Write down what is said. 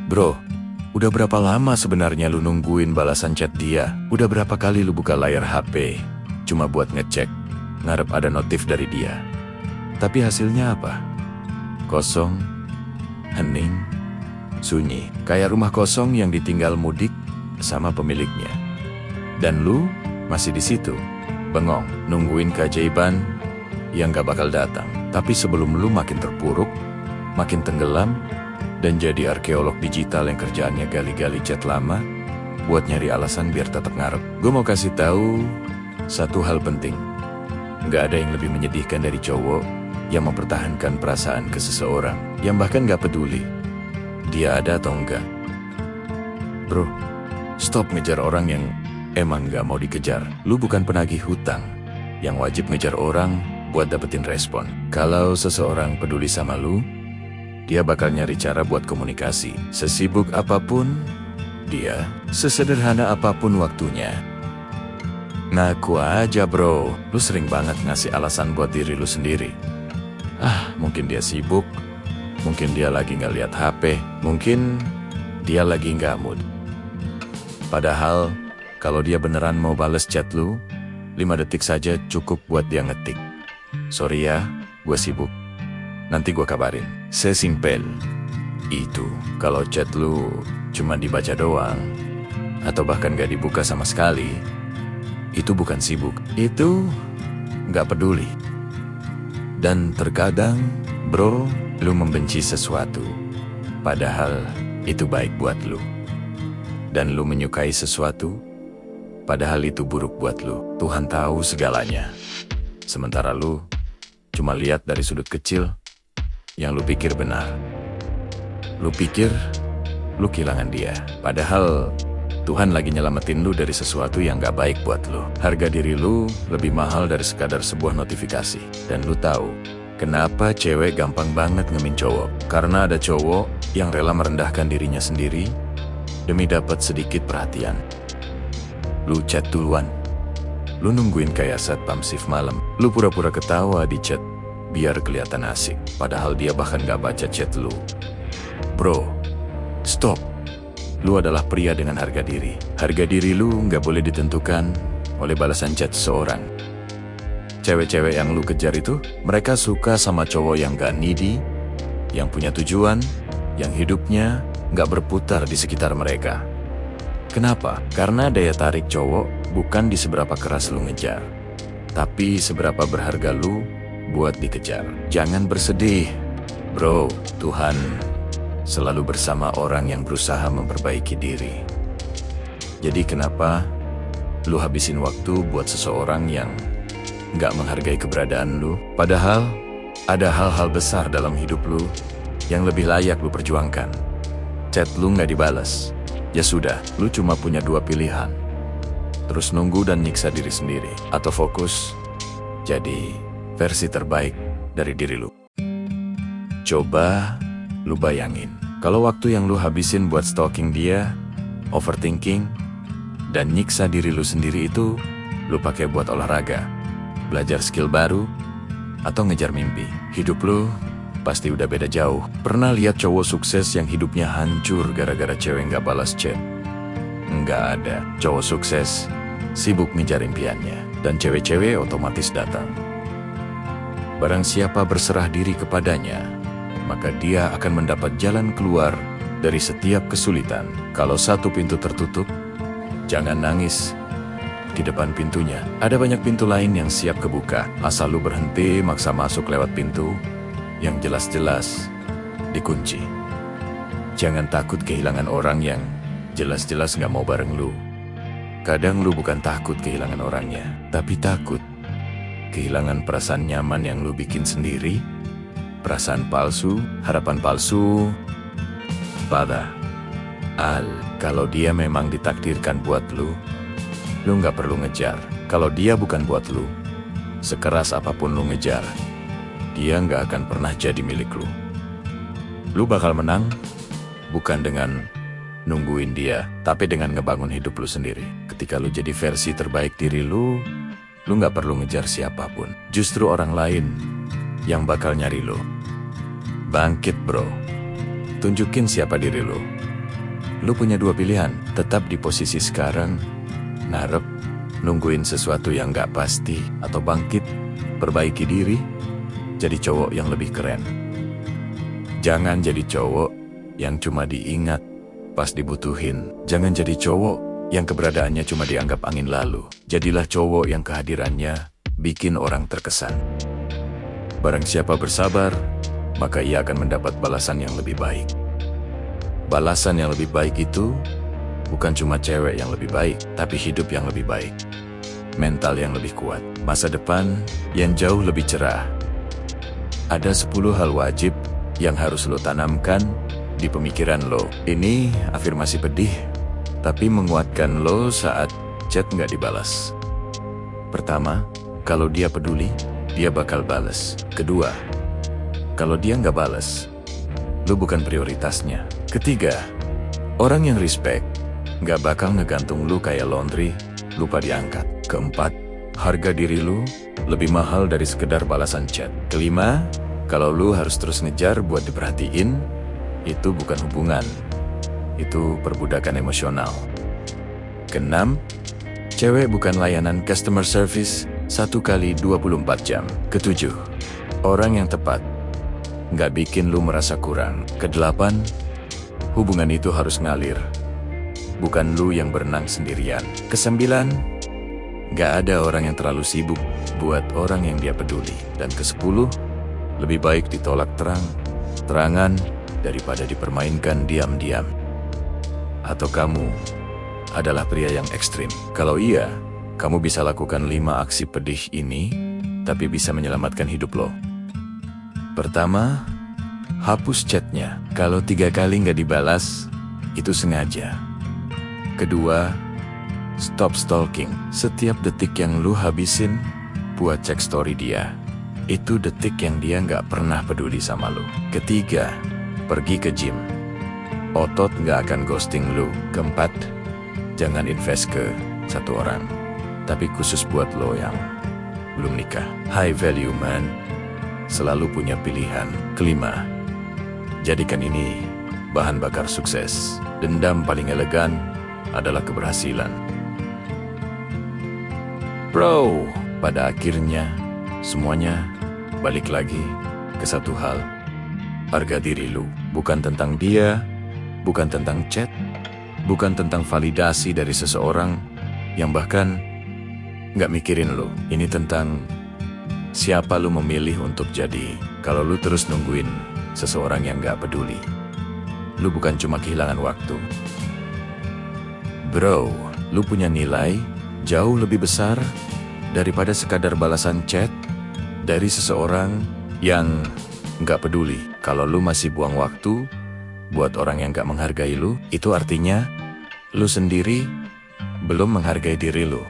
Bro, udah berapa lama sebenarnya lu nungguin balasan chat dia? Udah berapa kali lu buka layar HP? Cuma buat ngecek, ngarep ada notif dari dia. Tapi hasilnya apa? Kosong, hening, sunyi. Kayak rumah kosong yang ditinggal mudik sama pemiliknya. Dan lu masih di situ, bengong, nungguin keajaiban yang gak bakal datang. Tapi sebelum lu makin terpuruk, makin tenggelam, dan jadi arkeolog digital yang kerjaannya gali-gali chat lama, buat nyari alasan biar tetap ngarep. Gue mau kasih tahu satu hal penting. Gak ada yang lebih menyedihkan dari cowok yang mempertahankan perasaan ke seseorang, yang bahkan gak peduli dia ada atau enggak. Bro, stop ngejar orang yang emang gak mau dikejar. Lu bukan penagih hutang yang wajib ngejar orang buat dapetin respon. Kalau seseorang peduli sama lu, dia bakal nyari cara buat komunikasi. Sesibuk apapun dia, sesederhana apapun waktunya. Ngaku aja bro, lu sering banget ngasih alasan buat diri lu sendiri. Mungkin dia sibuk, mungkin dia lagi nggak lihat HP, mungkin dia lagi nggak mood. Padahal, kalau dia beneran mau bales chat lu, 5 detik saja cukup buat dia ngetik. Sorry ya, gue sibuk. Nanti gue kabarin. Sesimpel itu. Kalau chat lu cuma dibaca doang, atau bahkan gak dibuka sama sekali, itu bukan sibuk. Itu gak peduli. Dan terkadang, bro, lu membenci sesuatu, padahal itu baik buat lu. Dan lu menyukai sesuatu, padahal itu buruk buat lu. Tuhan tahu segalanya. Sementara lu cuma lihat dari sudut kecil yang lu pikir benar. Lu pikir lu kehilangan dia, padahal Tuhan lagi nyelamatin lu dari sesuatu yang gak baik buat lu. Harga diri lu lebih mahal dari sekadar sebuah notifikasi. Dan lu tahu kenapa cewek gampang banget ngemin cowok? Karena ada cowok yang rela merendahkan dirinya sendiri demi dapat sedikit perhatian. Lu chat duluan, lu nungguin kayak satpam shift malam, lu pura-pura ketawa di chat biar kelihatan asik, padahal dia bahkan gak baca chat lu. Bro, stop. Lu adalah pria dengan harga diri. Harga diri lu gak boleh ditentukan oleh balasan chat seseorang. Cewek-cewek yang lu kejar itu, mereka suka sama cowok yang gak needy, yang punya tujuan, yang hidupnya gak berputar di sekitar mereka. Kenapa? Karena daya tarik cowok bukan di seberapa keras lu ngejar, tapi seberapa berharga lu buat dikejar. Jangan bersedih, bro. Tuhan selalu bersama orang yang berusaha memperbaiki diri. Jadi kenapa lu habisin waktu buat seseorang yang gak menghargai keberadaan lu? Padahal ada hal-hal besar dalam hidup lu yang lebih layak lu perjuangkan. Chat lu gak dibalas, ya sudah, lu cuma punya 2 pilihan. Terus nunggu dan nyiksa diri sendiri, atau fokus jadi versi terbaik dari diri lu. Coba lu bayangin, kalau waktu yang lu habisin buat stalking dia, overthinking, dan nyiksa diri lu sendiri itu lu pakai buat olahraga, belajar skill baru, atau ngejar mimpi, hidup lu pasti udah beda jauh. Pernah lihat cowok sukses yang hidupnya hancur gara-gara cewek nggak balas chat? Nggak ada. Cowok sukses sibuk ngejar impiannya, dan cewek-cewek otomatis datang. Barang siapa berserah diri kepadanya, maka dia akan mendapat jalan keluar dari setiap kesulitan. Kalau satu pintu tertutup, jangan nangis. Di depan pintunya, ada banyak pintu lain yang siap kebuka. Asal lu berhenti maksa masuk lewat pintu yang jelas-jelas dikunci. Jangan takut kehilangan orang yang jelas-jelas gak mau bareng lu. Kadang lu bukan takut kehilangan orangnya, tapi takut kehilangan perasaan nyaman yang lu bikin sendiri. Perasaan palsu, harapan palsu. Kalau dia memang ditakdirkan buat lu gak perlu ngejar. Kalau dia bukan buat lu, sekeras apapun lu ngejar, dia gak akan pernah jadi milik lu. Lu bakal menang, bukan dengan nungguin dia, tapi dengan ngebangun hidup lu sendiri. Ketika lu jadi versi terbaik diri lu gak perlu ngejar siapapun. Justru orang lain yang bakal nyari lu. Bangkit bro. tunjukin siapa diri lu. Lu punya dua pilihan, tetap di posisi sekarang, ngarep, nungguin sesuatu yang gak pasti, atau bangkit, perbaiki diri, jadi cowok yang lebih keren. Jangan jadi cowok yang cuma diingat pas dibutuhin. Jangan jadi cowok yang keberadaannya cuma dianggap angin lalu. Jadilah cowok yang kehadirannya bikin orang terkesan. Barang siapa bersabar, maka ia akan mendapat balasan yang lebih baik. Balasan yang lebih baik itu bukan cuma cewek yang lebih baik, tapi hidup yang lebih baik, mental yang lebih kuat, masa depan yang jauh lebih cerah. Ada 10 hal wajib yang harus lo tanamkan di pemikiran lo. Ini afirmasi pedih, tapi menguatkan lo saat chat nggak dibalas. Pertama, kalau dia peduli, dia bakal balas. Kedua, kalau dia nggak balas, lo bukan prioritasnya. Ketiga, orang yang respect nggak bakal ngegantung lo kayak laundry, lupa diangkat. Keempat, harga diri lo lebih mahal dari sekedar balasan chat. Kelima, kalau lu harus terus ngejar buat diperhatiin, itu bukan hubungan, itu perbudakan emosional. Keenam, cewek bukan layanan customer service 1x24 jam. Ketujuh, orang yang tepat nggak bikin lu merasa kurang. Kedelapan, hubungan itu harus ngalir, bukan lu yang berenang sendirian. Kesembilan, nggak ada orang yang terlalu sibuk buat orang yang dia peduli. Dan kesepuluh, lebih baik ditolak terang-terangan daripada dipermainkan diam-diam. Atau kamu adalah pria yang ekstrim? Kalau iya, kamu bisa lakukan 5 aksi pedih ini, tapi bisa menyelamatkan hidup lo. Pertama, hapus chatnya. Kalau 3 kali nggak dibalas, itu sengaja. Kedua, stop stalking. Setiap detik yang lu habisin buat cek story dia, itu detik yang dia nggak pernah peduli sama lu. Ketiga, pergi ke gym. Otot nggak akan ghosting lu. Keempat, jangan invest ke satu orang, tapi khusus buat lo yang belum nikah. High value man selalu punya pilihan. Kelima, jadikan ini bahan bakar sukses. Dendam paling elegan adalah keberhasilan. Bro, pada akhirnya semuanya balik lagi ke satu hal. Harga diri lu bukan tentang dia, bukan tentang chat, bukan tentang validasi dari seseorang yang bahkan nggak mikirin lu. Ini tentang siapa lu memilih untuk jadi. Kalau lu terus nungguin seseorang yang nggak peduli, lu bukan cuma kehilangan waktu. Bro, lu punya nilai jauh lebih besar daripada sekadar balasan chat dari seseorang yang nggak peduli. Kalau lu masih buang waktu buat orang yang nggak menghargai lu, itu artinya lu sendiri belum menghargai diri lu.